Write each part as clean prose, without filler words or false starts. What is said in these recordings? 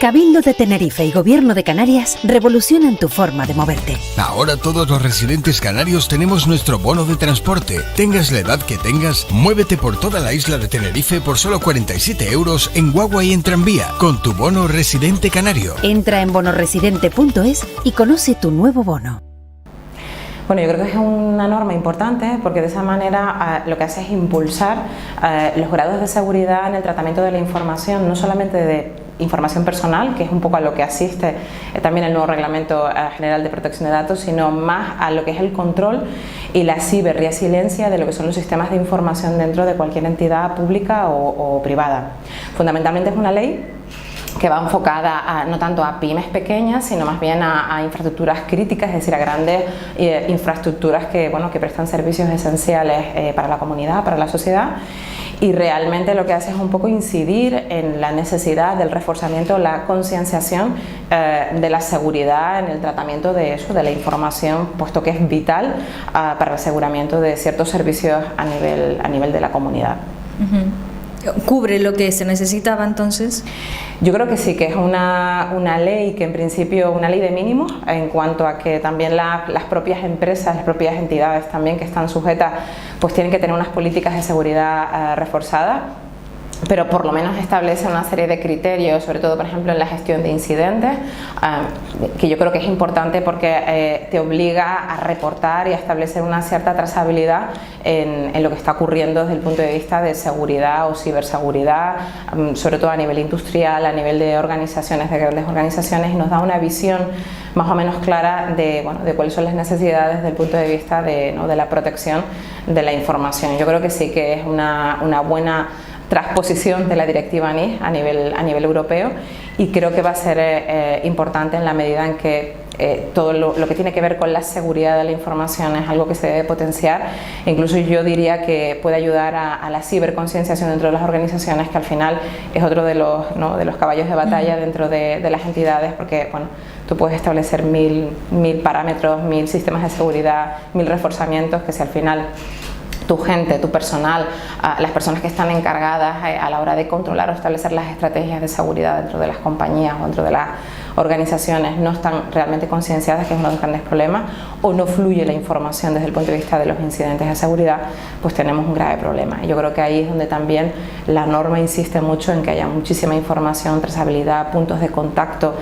Cabildo de Tenerife y Gobierno de Canarias revolucionan tu forma de moverte. Ahora todos los residentes canarios tenemos nuestro bono de transporte. Tengas la edad que tengas, muévete por toda la isla de Tenerife por solo 47 euros en guagua y en tranvía, con tu bono residente canario. Entra en bonoresidente.es y conoce tu nuevo bono. Bueno, yo creo que es una norma importante porque de esa manera lo que hace es impulsar los grados de seguridad en el tratamiento de la información, no solamente de información personal, que es un poco a lo que asiste también el nuevo Reglamento General de Protección de Datos, sino más a lo que es el control y la ciberresiliencia de lo que son los sistemas de información dentro de cualquier entidad pública o privada. Fundamentalmente es una ley que va enfocada no tanto a pymes pequeñas, sino más bien a infraestructuras críticas, es decir, a grandes infraestructuras que prestan servicios esenciales para la comunidad, para la sociedad, y realmente lo que hace es un poco incidir en la necesidad del reforzamiento, la concienciación de la seguridad en el tratamiento de eso, de la información, puesto que es vital para el aseguramiento de ciertos servicios a nivel de la comunidad. ¿Cubre lo que se necesitaba entonces? Yo creo que sí, que es una ley que en principio, una ley de mínimos, en cuanto a que también las propias empresas, las propias entidades también que están sujetas, pues tienen que tener unas políticas de seguridad reforzadas, pero por lo menos establece una serie de criterios, sobre todo por ejemplo en la gestión de incidentes, que yo creo que es importante porque te obliga a reportar y a establecer una cierta trazabilidad en lo que está ocurriendo desde el punto de vista de seguridad o ciberseguridad, sobre todo a nivel industrial, a nivel de organizaciones, de grandes organizaciones, y nos da una visión más o menos clara de cuáles son las necesidades desde el punto de vista de la protección de la información. Yo creo que sí que es una buena transposición de la directiva NIS a nivel europeo, y creo que va a ser importante en la medida en que todo lo que tiene que ver con la seguridad de la información es algo que se debe potenciar. Incluso yo diría que puede ayudar a la ciberconcienciación dentro de las organizaciones, que al final es otro de los caballos de batalla dentro de las entidades, porque tú puedes establecer mil parámetros, 1000 sistemas de seguridad, 1000 reforzamientos, que si al final tu gente, tu personal, las personas que están encargadas a la hora de controlar o establecer las estrategias de seguridad dentro de las compañías o dentro de las organizaciones no están realmente concienciadas, que es uno de los grandes problemas, o no fluye la información desde el punto de vista de los incidentes de seguridad, pues tenemos un grave problema. Y yo creo que ahí es donde también la norma insiste mucho en que haya muchísima información, trazabilidad, puntos de contacto,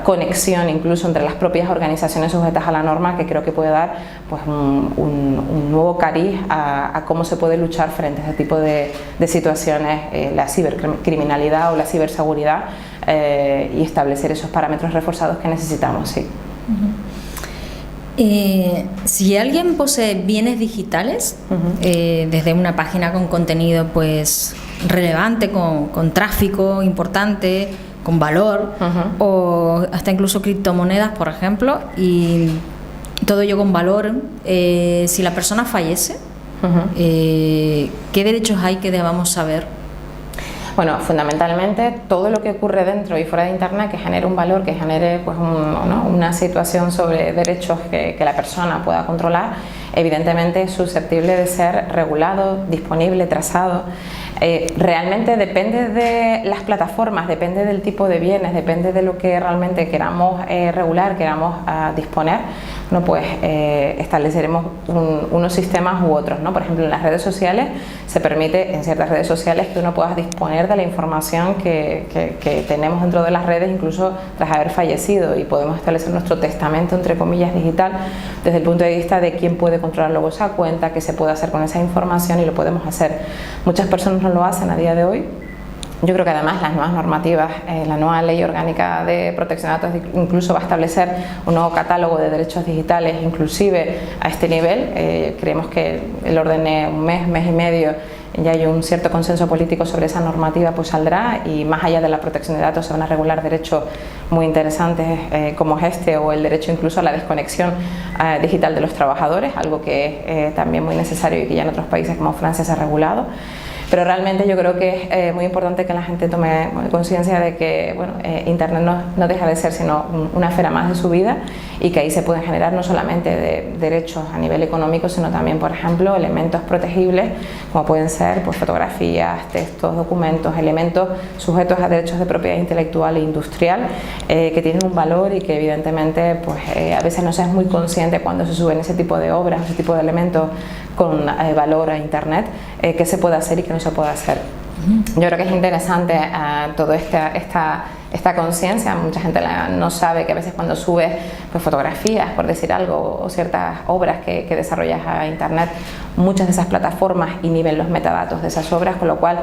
conexión incluso entre las propias organizaciones sujetas a la norma, que creo que puede dar pues un nuevo cariz a cómo se puede luchar frente a este tipo de situaciones, la cibercriminalidad o la ciberseguridad, y establecer esos parámetros reforzados que necesitamos, sí. Si alguien posee bienes digitales, desde una página con contenido pues relevante, con tráfico importante, con valor, o hasta incluso criptomonedas, por ejemplo, y todo ello con valor, si la persona fallece, ¿qué derechos hay que debamos saber? Bueno, fundamentalmente todo lo que ocurre dentro y fuera de Internet que genere un valor, que genere pues una situación sobre derechos que la persona pueda controlar, evidentemente es susceptible de ser regulado, disponible, trazado. Realmente depende de las plataformas, depende del tipo de bienes, depende de lo que realmente queramos regular, queramos disponer, pues estableceremos unos sistemas u otros, ¿no? Por ejemplo, en las redes sociales se permite en ciertas redes sociales que uno pueda disponer de la información que tenemos dentro de las redes, incluso tras haber fallecido, y podemos establecer nuestro testamento, entre comillas, digital, desde el punto de vista de quién puede controlar luego esa cuenta, qué se puede hacer con esa información, y lo podemos hacer. Muchas personas no lo hacen a día de hoy. Yo creo que además las nuevas normativas, la nueva Ley Orgánica de Protección de Datos incluso va a establecer un nuevo catálogo de derechos digitales, inclusive a este nivel. Creemos que el orden de un mes y medio, ya hay un cierto consenso político sobre esa normativa, pues saldrá, y más allá de la protección de datos se van a regular derechos muy interesantes como es este, o el derecho incluso a la desconexión digital de los trabajadores, algo que es también muy necesario y que ya en otros países como Francia se ha regulado. Pero realmente yo creo que es muy importante que la gente tome conciencia de que Internet no deja de ser sino una esfera más de su vida, y que ahí se pueden generar no solamente derechos a nivel económico, sino también, por ejemplo, elementos protegibles como pueden ser pues, fotografías, textos, documentos, elementos sujetos a derechos de propiedad intelectual e industrial que tienen un valor y que evidentemente pues, a veces no se es muy consciente cuando se suben ese tipo de obras, ese tipo de elementos con valor a Internet, qué se puede hacer y qué no se puede hacer. Yo creo que es interesante toda esta conciencia. Mucha gente no sabe que a veces cuando subes pues, fotografías, por decir algo, o ciertas obras que desarrollas a Internet, muchas de esas plataformas inhiben los metadatos de esas obras, con lo cual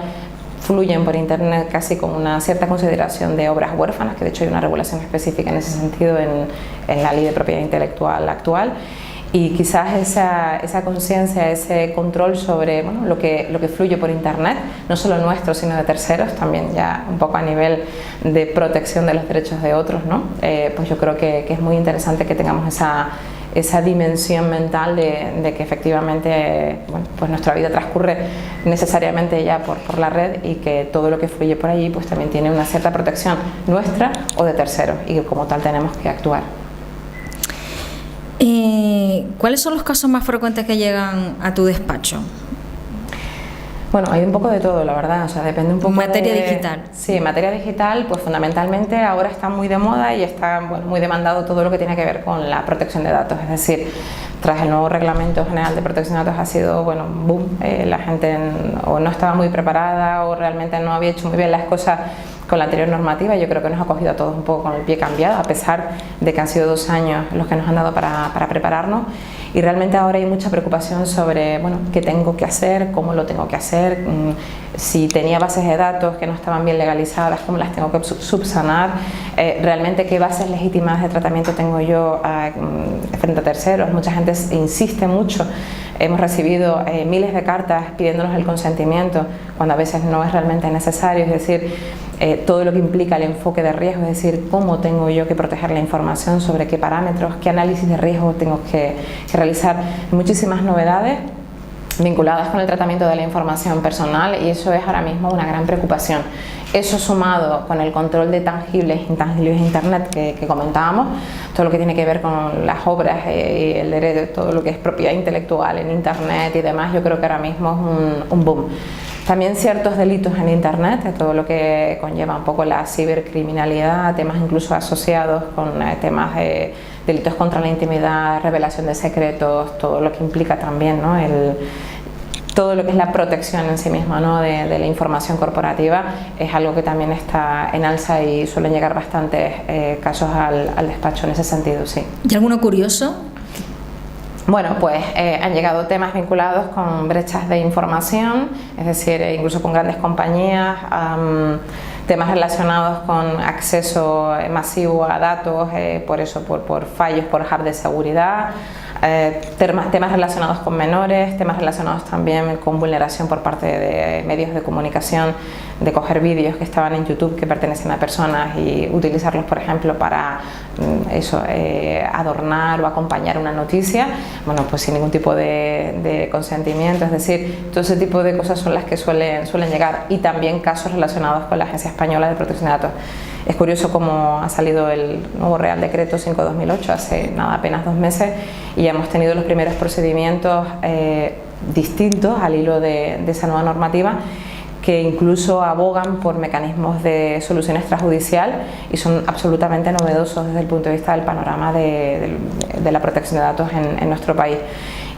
fluyen por Internet casi con una cierta consideración de obras huérfanas, que de hecho hay una regulación específica en ese sentido en la Ley de Propiedad Intelectual actual. Y quizás esa conciencia, ese control sobre lo que fluye por Internet, no solo nuestro, sino de terceros, también ya un poco a nivel de protección de los derechos de otros, ¿no? Pues yo creo que es muy interesante que tengamos esa dimensión mental de que efectivamente pues nuestra vida transcurre necesariamente ya por la red, y que todo lo que fluye por allí pues también tiene una cierta protección nuestra o de terceros, y que como tal tenemos que actuar. ¿Cuáles son los casos más frecuentes que llegan a tu despacho? Bueno, hay un poco de todo, la verdad, o sea, depende un poco en materia digital. Sí, en materia digital, pues fundamentalmente ahora está muy de moda y está muy demandado todo lo que tiene que ver con la protección de datos, es decir, tras el nuevo Reglamento General de Protección de Datos ha sido, un boom, la gente o no estaba muy preparada o realmente no había hecho muy bien las cosas con la anterior normativa. Yo creo que nos ha cogido a todos un poco con el pie cambiado, a pesar de que han sido 2 años los que nos han dado para prepararnos, y realmente ahora hay mucha preocupación sobre qué tengo que hacer, cómo lo tengo que hacer, si tenía bases de datos que no estaban bien legalizadas, cómo las tengo que subsanar, realmente qué bases legítimas de tratamiento tengo yo frente a terceros. Mucha gente insiste mucho. Hemos recibido miles de cartas pidiéndonos el consentimiento cuando a veces no es realmente necesario, es decir, todo lo que implica el enfoque de riesgo, es decir, cómo tengo yo que proteger la información, sobre qué parámetros, qué análisis de riesgo tengo que realizar. Muchísimas novedades vinculadas con el tratamiento de la información personal, y eso es ahora mismo una gran preocupación. Eso sumado con el control de tangibles e intangibles de Internet que comentábamos, todo lo que tiene que ver con las obras y el derecho, todo lo que es propiedad intelectual en Internet y demás, yo creo que ahora mismo es un boom. También ciertos delitos en Internet, todo lo que conlleva un poco la cibercriminalidad, temas incluso asociados con temas de delitos contra la intimidad, revelación de secretos, todo lo que implica también, ¿no? Todo lo que es la protección en sí misma, ¿no? de la información corporativa, es algo que también está en alza y suelen llegar bastantes casos al despacho en ese sentido, sí. ¿Y alguno curioso? Bueno, pues han llegado temas vinculados con brechas de información, es decir, incluso con grandes compañías, temas relacionados con acceso masivo a datos, por fallos por hub de seguridad, temas relacionados con menores, temas relacionados también con vulneración por parte de medios de comunicación, de coger vídeos que estaban en YouTube que pertenecen a personas y utilizarlos, por ejemplo, para adornar o acompañar una noticia, pues sin ningún tipo de consentimiento, es decir, todo ese tipo de cosas son las que suelen llegar, y también casos relacionados con la Agencia Española de Protección de Datos. Es curioso cómo ha salido el nuevo Real Decreto 5/2008 hace apenas 2 meses, y ya hemos tenido los primeros procedimientos distintos al hilo de esa nueva normativa, que incluso abogan por mecanismos de solución extrajudicial y son absolutamente novedosos desde el punto de vista del panorama de la protección de datos en nuestro país.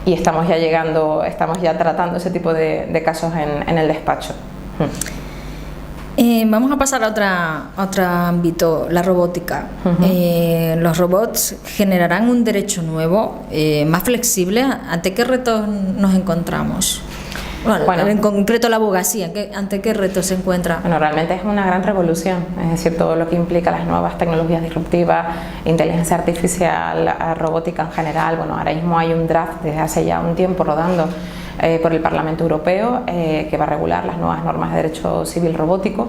Y estamos ya tratando ese tipo de casos en el despacho. Vamos a pasar a otro ámbito, la robótica. Los robots generarán un derecho nuevo, más flexible. ¿Ante qué retos nos encontramos? Bueno, en concreto la abogacía, ¿ante qué retos se encuentra? Bueno, realmente es una gran revolución, es decir, todo lo que implica las nuevas tecnologías disruptivas, inteligencia artificial, robótica en general. Ahora mismo hay un draft desde hace ya un tiempo rodando por el Parlamento Europeo que va a regular las nuevas normas de derecho civil robótico.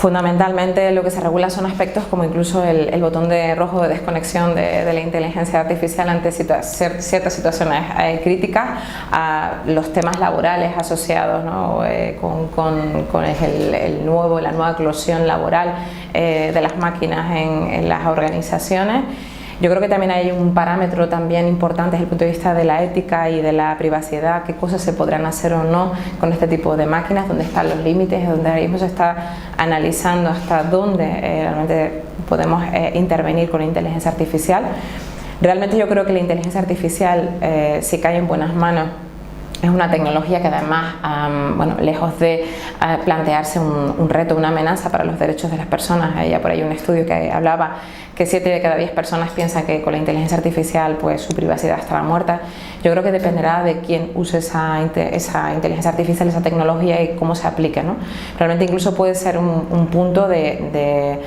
Fundamentalmente lo que se regula son aspectos como incluso el botón de rojo de desconexión de la inteligencia artificial ante ciertas situaciones críticas, a los temas laborales asociados, ¿no? con la nueva eclosión laboral de las máquinas en las organizaciones. Yo creo que también hay un parámetro también importante desde el punto de vista de la ética y de la privacidad, qué cosas se podrán hacer o no con este tipo de máquinas, dónde están los límites, donde ahora mismo se está analizando hasta dónde realmente podemos intervenir con la inteligencia artificial. Realmente yo creo que la inteligencia artificial, si cae en buenas manos, es una tecnología que además, lejos de plantearse un reto, una amenaza para los derechos de las personas, ya por ahí un estudio que hablaba que 7 de cada 10 personas piensan que con la inteligencia artificial pues su privacidad estará muerta. Yo creo que dependerá de quién use esa inteligencia artificial, esa tecnología y cómo se aplique, ¿no? Realmente incluso puede ser un punto de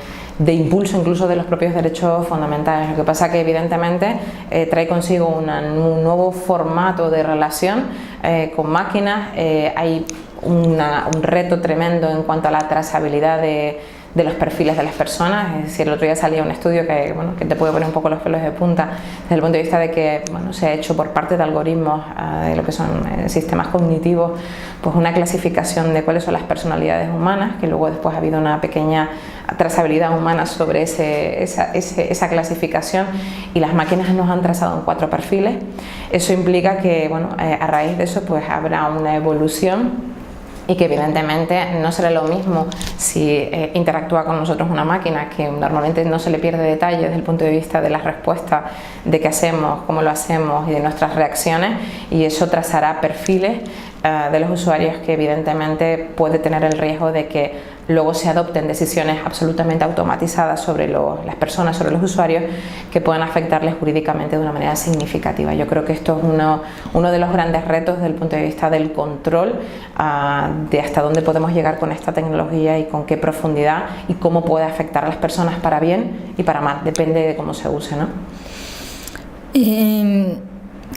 impulso incluso de los propios derechos fundamentales. Lo que pasa que evidentemente trae consigo un nuevo formato de relación con máquinas, hay un reto tremendo en cuanto a la trazabilidad de los perfiles de las personas. Es decir, el otro día salía un estudio que te puede poner un poco los pelos de punta desde el punto de vista de que se ha hecho por parte de algoritmos de lo que son sistemas cognitivos, pues una clasificación de cuáles son las personalidades humanas, que luego después ha habido una pequeña trazabilidad humana sobre esa clasificación, y las máquinas nos han trazado en 4 perfiles. Eso implica que a raíz de eso pues habrá una evolución, y que evidentemente no será lo mismo si interactúa con nosotros una máquina, que normalmente no se le pierde detalle desde el punto de vista de las respuestas, de qué hacemos, cómo lo hacemos y de nuestras reacciones, y eso trazará perfiles de los usuarios que evidentemente puede tener el riesgo de que luego se adopten decisiones absolutamente automatizadas sobre las personas, sobre los usuarios, que puedan afectarles jurídicamente de una manera significativa. Yo creo que esto es uno de los grandes retos desde el punto de vista del control, de hasta dónde podemos llegar con esta tecnología y con qué profundidad, y cómo puede afectar a las personas para bien y para mal, depende de cómo se use, ¿no?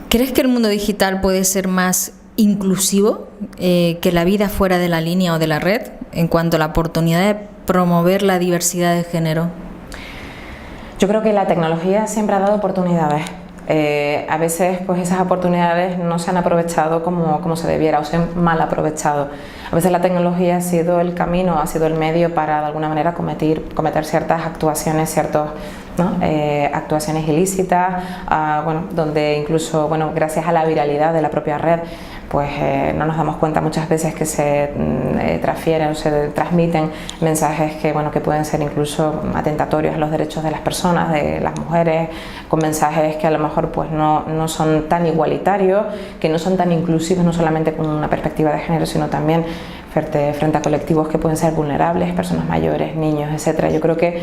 ¿Crees que el mundo digital puede ser más inclusivo que la vida fuera de la línea o de la red en cuanto a la oportunidad de promover la diversidad de género? Yo creo que la tecnología siempre ha dado oportunidades. A veces pues esas oportunidades no se han aprovechado como se debiera, o se han mal aprovechado. A veces la tecnología ha sido el camino, ha sido el medio para de alguna manera cometer ciertas actuaciones, actuaciones ilícitas, donde incluso gracias a la viralidad de la propia red pues no nos damos cuenta muchas veces que se transfieren o se transmiten mensajes que pueden ser incluso atentatorios a los derechos de las personas, de las mujeres, con mensajes que a lo mejor pues no son tan igualitarios, que no son tan inclusivos, no solamente con una perspectiva de género, sino también frente a colectivos que pueden ser vulnerables, personas mayores, niños, etcétera. Yo creo que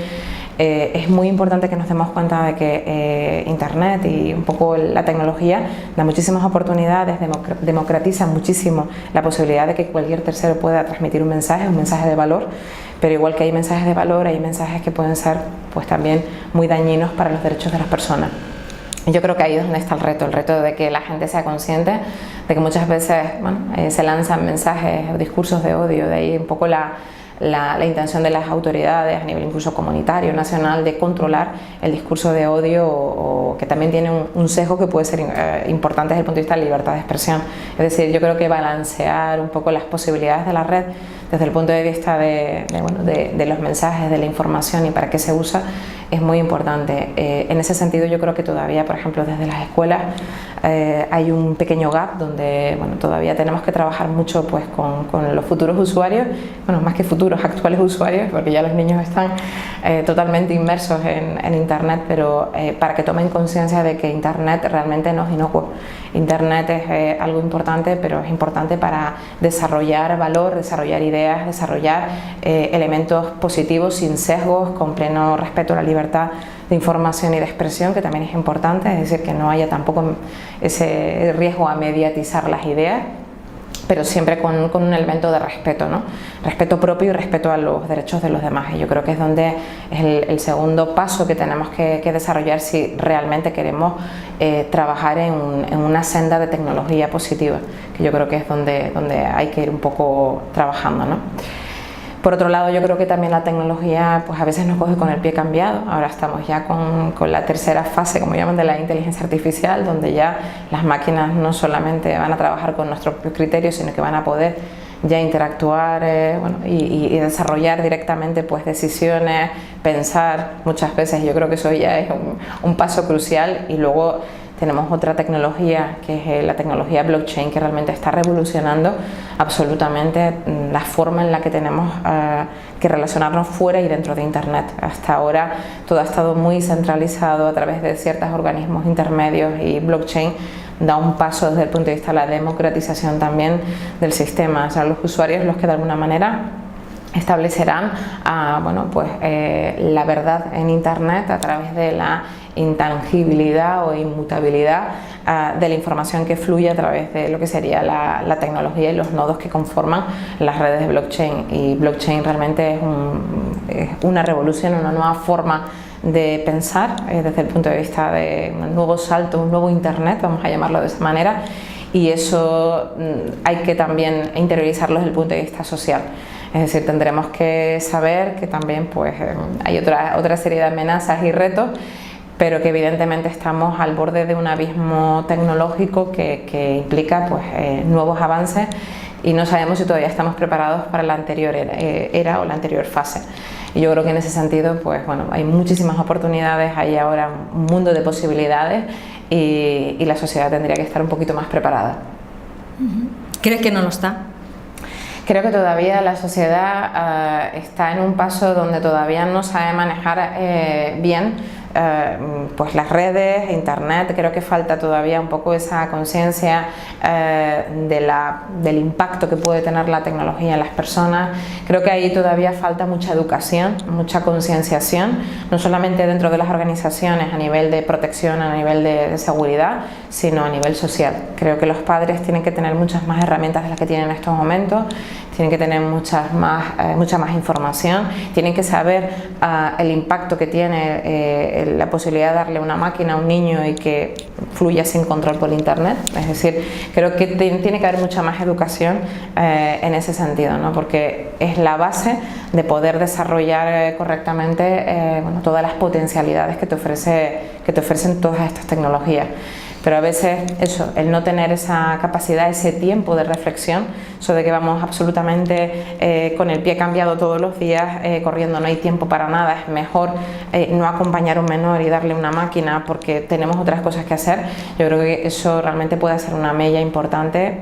es muy importante que nos demos cuenta de que Internet y un poco la tecnología da muchísimas oportunidades, democratiza muchísimo la posibilidad de que cualquier tercero pueda transmitir un mensaje de valor, pero igual que hay mensajes de valor, hay mensajes que pueden ser pues también muy dañinos para los derechos de las personas. Yo creo que ahí es donde está el reto de que la gente sea consciente de que muchas veces se lanzan mensajes o discursos de odio, de ahí un poco la intención de las autoridades a nivel incluso comunitario, nacional, de controlar el discurso de odio, o que también tiene un sesgo que puede ser importante desde el punto de vista de la libertad de expresión. Es decir, yo creo que balancear un poco las posibilidades de la red desde el punto de vista de los mensajes, de la información y para qué se usa, es muy importante. En ese sentido yo creo que todavía, por ejemplo, desde las escuelas hay un pequeño gap donde todavía tenemos que trabajar mucho pues con los futuros usuarios, más que futuros, actuales usuarios, porque ya los niños están totalmente inmersos en Internet, pero para que tomen conciencia de que Internet realmente no es inocuo. Internet es algo importante, pero es importante para desarrollar valor, desarrollar ideas, desarrollar elementos positivos sin sesgos, con pleno respeto a la libertad de información y de expresión, que también es importante, es decir, que no haya tampoco ese riesgo a mediatizar las ideas, pero siempre con un elemento de respeto, ¿no? Respeto propio y respeto a los derechos de los demás. Y yo creo que es donde es el segundo paso que tenemos que desarrollar si realmente queremos trabajar en una senda de tecnología positiva, que yo creo que es donde hay que ir un poco trabajando, ¿no? Por otro lado, yo creo que también la tecnología pues a veces nos coge con el pie cambiado. Ahora estamos ya con la tercera fase, como llaman, de la inteligencia artificial, donde ya las máquinas no solamente van a trabajar con nuestros propios criterios, sino que van a poder ya interactuar y desarrollar directamente pues decisiones, pensar muchas veces. Yo creo que eso ya es un paso crucial. Y luego tenemos otra tecnología, que es la tecnología blockchain, que realmente está revolucionando absolutamente la forma en la que tenemos que relacionarnos fuera y dentro de Internet. Hasta ahora todo ha estado muy centralizado a través de ciertos organismos intermedios, y blockchain da un paso desde el punto de vista de la democratización también del sistema. O sea, los usuarios los que de alguna manera establecerán la verdad en Internet a través de la intangibilidad o inmutabilidad de la información que fluye a través de lo que sería la tecnología y los nodos que conforman las redes de blockchain. Y blockchain realmente es una revolución, una nueva forma de pensar desde el punto de vista de un nuevo salto, un nuevo Internet, vamos a llamarlo de esa manera, y eso hay que también interiorizarlo desde el punto de vista social. Es decir, tendremos que saber que también pues, hay otra serie de amenazas y retos, pero que evidentemente estamos al borde de un abismo tecnológico que implica pues, nuevos avances, y no sabemos si todavía estamos preparados para la anterior era o la anterior fase. Y yo creo que en ese sentido pues, bueno, hay muchísimas oportunidades, hay ahora un mundo de posibilidades, y la sociedad tendría que estar un poquito más preparada. ¿Crees que no lo está? Creo que todavía la sociedad está en un paso donde todavía no sabe manejar bien pues las redes, Internet. Creo que falta todavía un poco esa conciencia del impacto que puede tener la tecnología en las personas. Creo que ahí todavía falta mucha educación, mucha concienciación, no solamente dentro de las organizaciones a nivel de protección, a nivel de seguridad, sino a nivel social. Creo que los padres tienen que tener muchas más herramientas de las que tienen en estos momentos, tienen que tener mucha más información, tienen que saber el impacto que tiene la posibilidad de darle una máquina a un niño y que fluya sin control por Internet. Es decir, creo que tiene que haber mucha más educación en ese sentido, ¿no? Porque es la base de poder desarrollar correctamente todas las potencialidades que te ofrecen todas estas tecnologías. Pero a veces eso, el no tener esa capacidad, ese tiempo de reflexión, eso de que vamos absolutamente con el pie cambiado todos los días, corriendo, no hay tiempo para nada, es mejor no acompañar a un menor y darle una máquina porque tenemos otras cosas que hacer. Yo creo que eso realmente puede ser una mella importante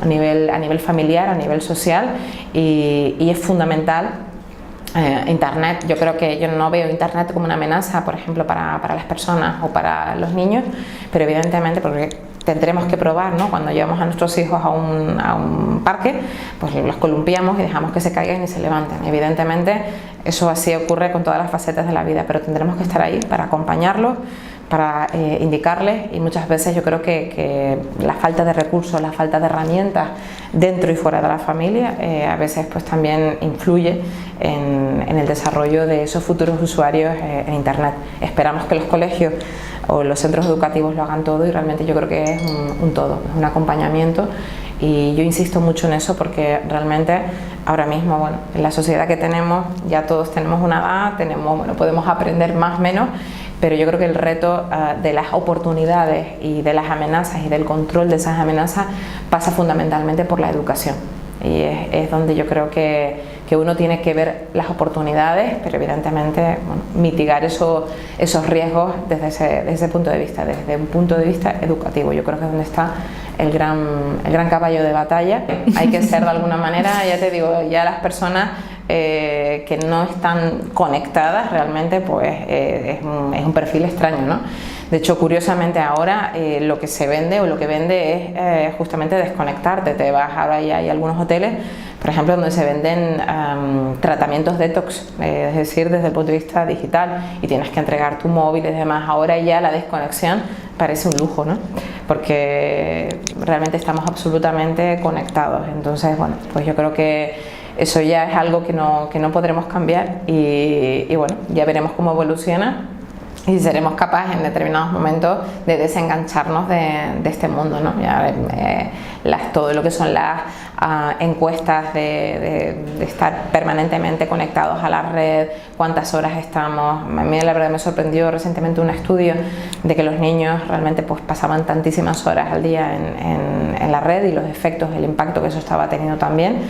a nivel familiar, a nivel social, y es fundamental. Internet, yo creo que yo no veo Internet como una amenaza, por ejemplo, para las personas o para los niños, pero evidentemente porque tendremos que probar, ¿no? Cuando llevamos a nuestros hijos a un parque, pues los columpiamos y dejamos que se caigan y se levanten. Evidentemente eso así ocurre con todas las facetas de la vida, pero tendremos que estar ahí para acompañarlos, para indicarles, y muchas veces yo creo que la falta de recursos, la falta de herramientas dentro y fuera de la familia a veces pues también influye en el desarrollo de esos futuros usuarios en Internet. Esperamos que los colegios o los centros educativos lo hagan todo, y realmente yo creo que es un todo, es un acompañamiento, y yo insisto mucho en eso porque realmente ahora mismo, bueno, en la sociedad que tenemos ya todos tenemos una edad, podemos aprender más o menos, pero yo creo que el reto de las oportunidades y de las amenazas y del control de esas amenazas pasa fundamentalmente por la educación, y es donde yo creo que uno tiene que ver las oportunidades, pero evidentemente mitigar esos riesgos desde ese punto de vista, desde un punto de vista educativo. Yo creo que es donde está el gran caballo de batalla. Hay que ser de alguna manera, ya te digo, ya las personas que no están conectadas realmente, pues es un perfil extraño, ¿no? De hecho, curiosamente ahora lo que se vende o lo que vende es justamente desconectarte. Te vas, ahora ya hay algunos hoteles, por ejemplo, donde se venden tratamientos detox, es decir, desde el punto de vista digital, y tienes que entregar tu móvil y demás. Ahora ya la desconexión parece un lujo, ¿no? Porque realmente estamos absolutamente conectados. Entonces, bueno, pues yo creo que eso ya es algo que no podremos cambiar, y bueno, ya veremos cómo evoluciona. y seremos capaces en determinados momentos de desengancharnos de este mundo, ¿no? Ya, todo lo que son las encuestas de estar permanentemente conectados a la red, cuántas horas estamos. A mí la verdad me sorprendió recientemente un estudio de que los niños realmente pues pasaban tantísimas horas al día en la red, y los efectos, el impacto que eso estaba teniendo también.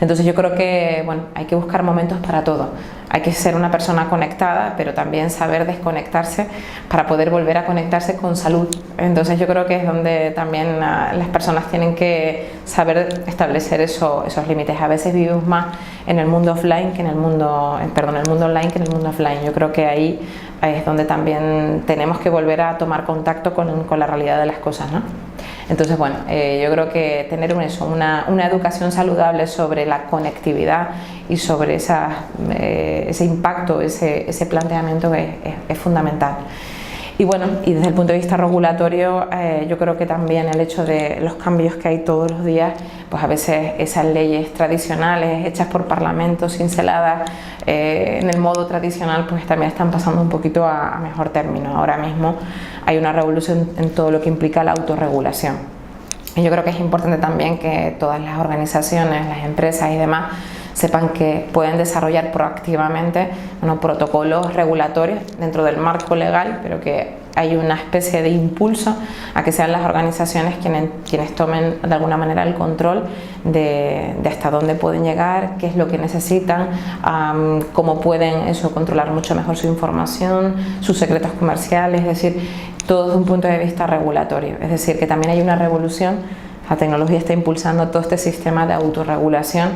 Entonces yo creo que bueno, hay que buscar momentos para todo. Hay que ser una persona conectada, pero también saber desconectarse para poder volver a conectarse con salud. Entonces yo creo que es donde también las personas tienen que saber establecer esos límites. A veces vivimos más en el mundo offline que en el mundo, el mundo online que en el mundo offline. Yo creo que ahí es donde también tenemos que volver a tomar contacto con la realidad de las cosas, ¿no? Entonces, bueno, yo creo que tener una educación saludable sobre la conectividad y sobre ese impacto, ese planteamiento es fundamental. Y bueno, y desde el punto de vista regulatorio, yo creo que también el hecho de los cambios que hay todos los días, pues a veces esas leyes tradicionales hechas por parlamentos, cinceladas en el modo tradicional, pues también están pasando un poquito a mejor término. Ahora mismo hay una revolución en todo lo que implica la autorregulación. Y yo creo que es importante también que todas las organizaciones, las empresas y demás sepan que pueden desarrollar proactivamente protocolos regulatorios dentro del marco legal, pero que hay una especie de impulso a que sean las organizaciones quienes tomen de alguna manera el control de hasta dónde pueden llegar, qué es lo que necesitan, cómo pueden controlar mucho mejor su información, sus secretos comerciales, es decir, todo desde un punto de vista regulatorio. Es decir, que también hay una revolución. La tecnología está impulsando todo este sistema de autorregulación,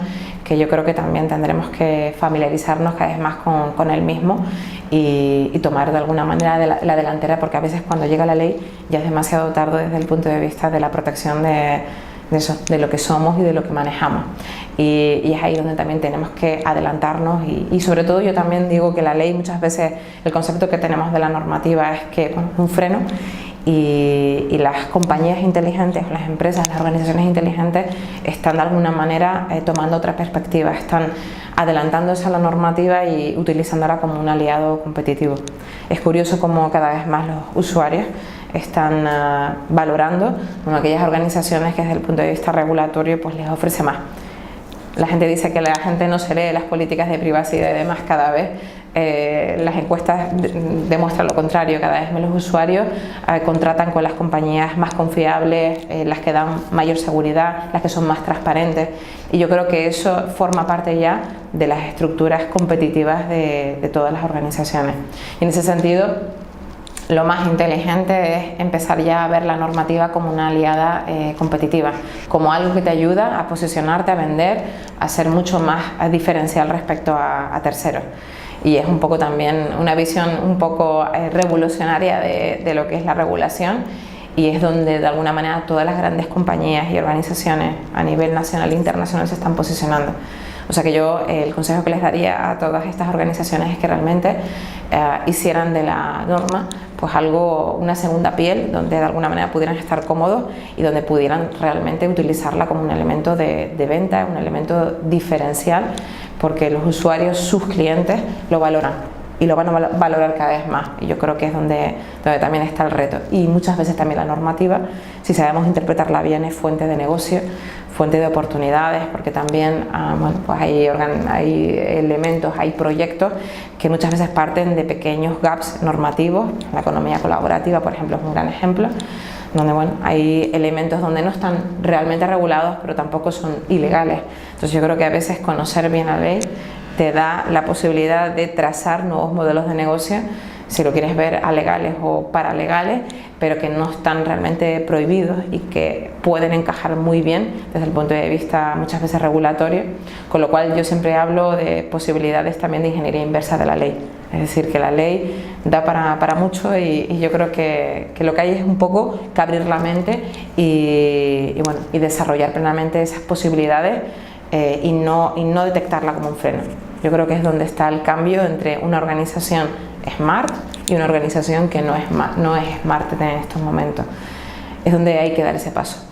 que yo creo que también tendremos que familiarizarnos cada vez más con él mismo y tomar de alguna manera la delantera, porque a veces cuando llega la ley ya es demasiado tarde desde el punto de vista de la protección de lo que somos y de lo que manejamos. Y es ahí donde también tenemos que adelantarnos y sobre todo yo también digo que la ley, muchas veces el concepto que tenemos de la normativa es que es un freno, y las compañías inteligentes, las empresas, las organizaciones inteligentes están de alguna manera tomando otra perspectiva, están adelantándose a la normativa y utilizándola como un aliado competitivo. Es curioso cómo cada vez más los usuarios están valorando aquellas organizaciones que desde el punto de vista regulatorio pues les ofrece más. La gente dice que la gente no se lee las políticas de privacidad y demás cada vez. Las encuestas demuestran lo contrario, cada vez más los usuarios contratan con las compañías más confiables, las que dan mayor seguridad, las que son más transparentes, y yo creo que eso forma parte ya de las estructuras competitivas de todas las organizaciones. Y en ese sentido, lo más inteligente es empezar ya a ver la normativa como una aliada competitiva, como algo que te ayuda a posicionarte, a vender, a ser mucho más diferencial respecto a terceros. Y es un poco también una visión un poco revolucionaria de lo que es la regulación, y es donde de alguna manera todas las grandes compañías y organizaciones a nivel nacional e internacional se están posicionando. O sea que yo el consejo que les daría a todas estas organizaciones es que realmente hicieran de la norma pues una segunda piel, donde de alguna manera pudieran estar cómodos y donde pudieran realmente utilizarla como un elemento de venta, un elemento diferencial, porque los usuarios, sus clientes, lo valoran y lo van a valorar cada vez más, y yo creo que es donde también está el reto. Y muchas veces también la normativa, si sabemos interpretarla bien, es fuente de negocio, fuente de oportunidades, porque también pues hay elementos, hay proyectos que muchas veces parten de pequeños gaps normativos. La economía colaborativa, por ejemplo, es un gran ejemplo, donde hay elementos donde no están realmente regulados, pero tampoco son ilegales. Entonces yo creo que a veces conocer bien la ley te da la posibilidad de trazar nuevos modelos de negocio, si lo quieres ver a legales o paralegales, pero que no están realmente prohibidos y que pueden encajar muy bien desde el punto de vista muchas veces regulatorio, con lo cual yo siempre hablo de posibilidades también de ingeniería inversa de la ley. Es decir, que la ley da para mucho, y yo creo que lo que hay es un poco que abrir la mente y desarrollar plenamente esas posibilidades y no detectarla como un freno. Yo creo que es donde está el cambio entre una organización smart y una organización que no es smart en estos momentos. Es donde hay que dar ese paso.